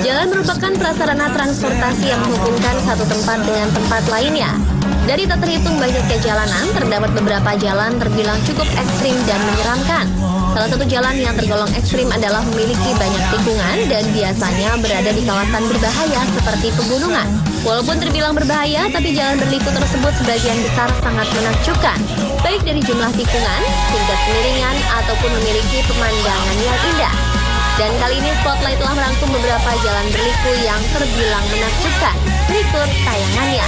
Jalan merupakan prasarana transportasi yang menghubungkan satu tempat dengan tempat lainnya. Dari tak terhitung banyaknya jalanan, terdapat beberapa jalan terbilang cukup ekstrim dan menyeramkan. Salah satu jalan yang tergolong ekstrim adalah memiliki banyak tikungan dan biasanya berada di kawasan berbahaya seperti pegunungan. Walaupun terbilang berbahaya, tapi jalan berliku tersebut sebagian besar sangat menakjubkan, baik dari jumlah tikungan, tingkat kemiringan, ataupun memiliki pemandangan yang indah. Dan kali ini Spotlight telah merangkum beberapa jalan berliku yang terbilang menakjubkan. Berikut tayangannya.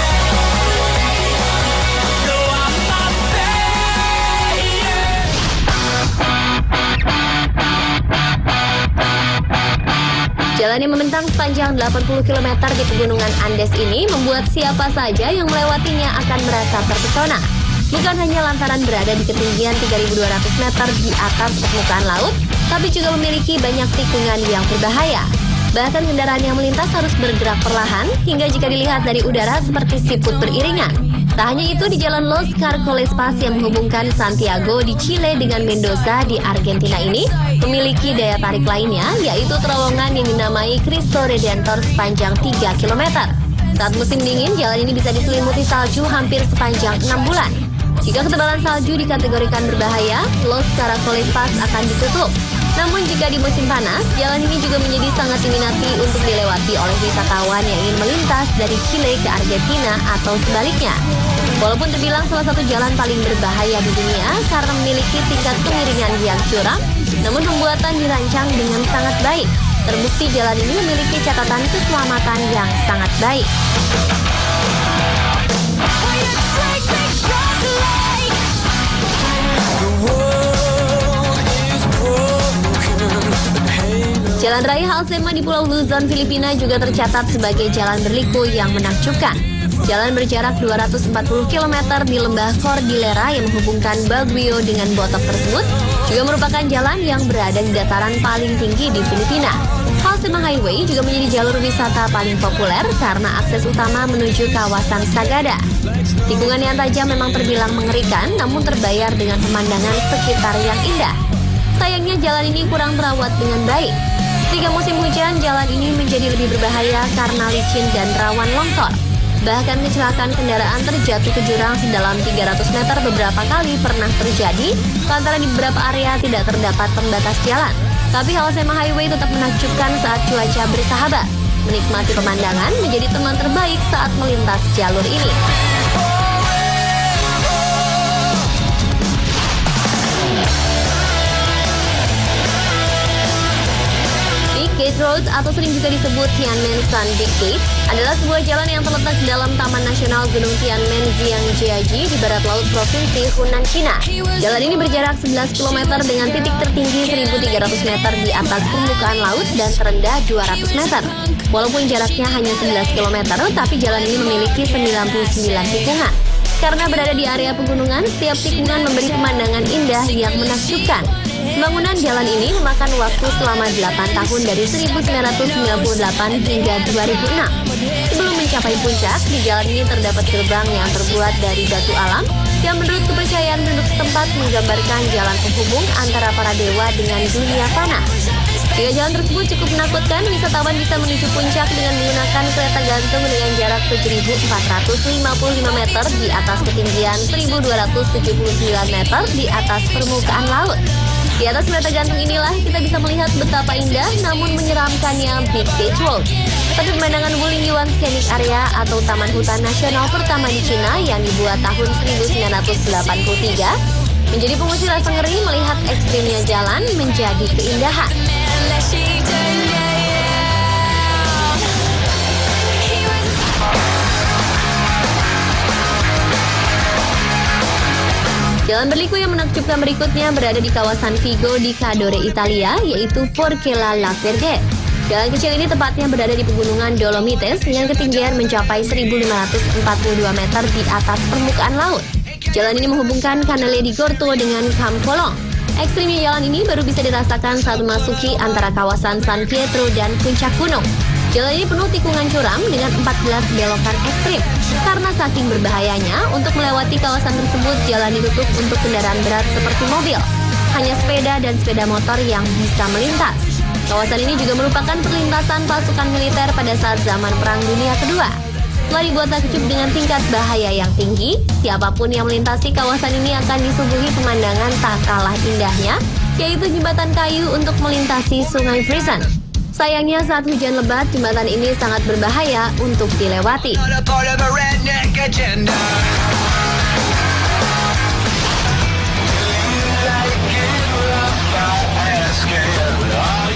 Jalan yang membentang sepanjang 80 km di pegunungan Andes ini membuat siapa saja yang melewatinya akan merasa terpesona. Bukan hanya lantaran berada di ketinggian 3.200 meter di atas permukaan laut, tapi juga memiliki banyak tikungan yang berbahaya. Bahkan kendaraan yang melintas harus bergerak perlahan hingga jika dilihat dari udara seperti siput beriringan. Tak hanya itu, di jalan Los Carcolespas yang menghubungkan Santiago di Chile dengan Mendoza di Argentina ini memiliki daya tarik lainnya, yaitu terowongan yang dinamai Cristo Redentor sepanjang 3 km. Saat musim dingin, jalan ini bisa diselimuti salju hampir sepanjang 6 bulan. Jika ketebalan salju dikategorikan berbahaya, Los Carcolespas akan ditutup. Namun jika di musim panas, jalan ini juga menjadi sangat diminati untuk dilewati oleh wisatawan yang ingin melintas dari Chile ke Argentina atau sebaliknya. Walaupun terbilang salah satu jalan paling berbahaya di dunia karena memiliki tingkat kemiringan yang curam, namun pembuatan dirancang dengan sangat baik. Terbukti jalan ini memiliki catatan keselamatan yang sangat baik. Jalan Raya Alsema di Pulau Luzon, Filipina juga tercatat sebagai jalan berliku yang menakjubkan. Jalan berjarak 240 km di lembah Cordillera yang menghubungkan Baguio dengan Botoc tersebut juga merupakan jalan yang berada di dataran paling tinggi di Filipina. Alsema Highway juga menjadi jalur wisata paling populer karena akses utama menuju kawasan Sagada. Tikungan yang tajam memang terbilang mengerikan, namun terbayar dengan pemandangan sekitar yang indah. Sayangnya jalan ini kurang terawat dengan baik. Ketika musim hujan, jalan ini menjadi lebih berbahaya karena licin dan rawan longsor. Bahkan kecelakaan kendaraan terjatuh ke jurang sedalam 300 meter beberapa kali pernah terjadi lantaran di beberapa area tidak terdapat pembatas jalan. Tapi Alsema Highway tetap menakjubkan saat cuaca bersahabat. Menikmati pemandangan menjadi teman terbaik saat melintas jalur ini. Gate Road atau sering juga disebut Tianmen San Big Gate adalah sebuah jalan yang terletak di dalam Taman Nasional Gunung Tianmen Zhangjiajie di barat laut Provinsi Hunan, China. Jalan ini berjarak 11 km dengan titik tertinggi 1.300 meter di atas permukaan laut dan terendah 200 meter. Walaupun jaraknya hanya 11 km, tapi jalan ini memiliki 99 tikungan. Karena berada di area pegunungan, setiap tikungan memberi pemandangan indah yang menakjubkan. Pembangunan jalan ini memakan waktu selama 8 tahun dari 1998 hingga 2006. Sebelum mencapai puncak, di jalan ini terdapat gerbang yang terbuat dari batu alam yang menurut kepercayaan penduduk setempat menggambarkan jalan penghubung antara para dewa dengan dunia tanah. Jika jalan tersebut cukup menakutkan, wisatawan bisa menuju puncak dengan menggunakan kereta gantung dengan jarak 7.455 meter di atas ketinggian 1.279 meter di atas permukaan laut. Di atas kereta gantung inilah kita bisa melihat betapa indah namun menyeramkannya Big Gate Road. Tapi pemandangan Wuling Yuan Scenic Area atau Taman Hutan Nasional pertama di Cina yang dibuat tahun 1983 menjadi pengusir rasa ngeri melihat ekstrimnya jalan menjadi keindahan. Jalan berliku yang menakjubkan berikutnya berada di kawasan Vigo di Cadore, Italia, yaitu Forcella La Verghe. Jalan kecil ini tepatnya berada di pegunungan Dolomites dengan ketinggian mencapai 1.542 meter di atas permukaan laut. Jalan ini menghubungkan Canale di Gorto dengan Campolong. Ekstrimnya jalan ini baru bisa dirasakan saat memasuki antara kawasan San Pietro dan puncak gunung. Jalan ini penuh tikungan curam dengan 14 belokan ekstrim. Karena saking berbahayanya, untuk melewati kawasan tersebut jalan ditutup untuk kendaraan berat seperti mobil. Hanya sepeda dan sepeda motor yang bisa melintas. Kawasan ini juga merupakan perlintasan pasukan militer pada saat zaman Perang Dunia Kedua. Setelah dibuat takjub dengan tingkat bahaya yang tinggi, siapapun yang melintasi kawasan ini akan disuguhi pemandangan tak kalah indahnya, yaitu jembatan kayu untuk melintasi Sungai Friesen. Sayangnya saat hujan lebat, jembatan ini sangat berbahaya untuk dilewati.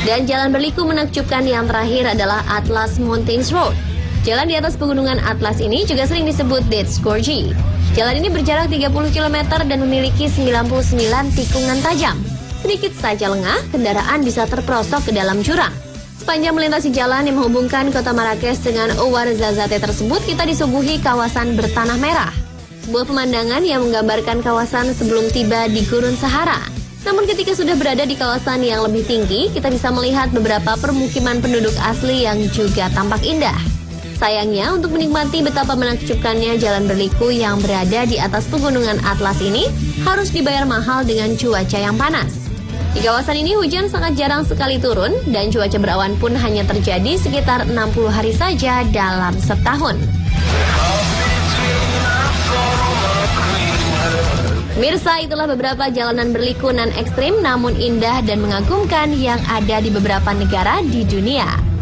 Dan jalan berliku menakjubkan yang terakhir adalah Atlas Mountains Road. Jalan di atas pegunungan Atlas ini juga sering disebut Death's Gorge. Jalan ini berjarak 30 km dan memiliki 99 tikungan tajam. Sedikit saja lengah, kendaraan bisa terperosok ke dalam jurang. Sepanjang melintasi jalan yang menghubungkan kota Marrakesh dengan Ouarzazate tersebut, kita disuguhi kawasan bertanah merah. Sebuah pemandangan yang menggambarkan kawasan sebelum tiba di Gurun Sahara. Namun ketika sudah berada di kawasan yang lebih tinggi, kita bisa melihat beberapa permukiman penduduk asli yang juga tampak indah. Sayangnya, untuk menikmati betapa menakjubkannya jalan berliku yang berada di atas pegunungan Atlas ini, harus dibayar mahal dengan cuaca yang panas. Di kawasan ini hujan sangat jarang sekali turun, dan cuaca berawan pun hanya terjadi sekitar 60 hari saja dalam setahun. Mirsa, itulah beberapa jalanan berliku nan ekstrim namun indah dan mengagumkan yang ada di beberapa negara di dunia.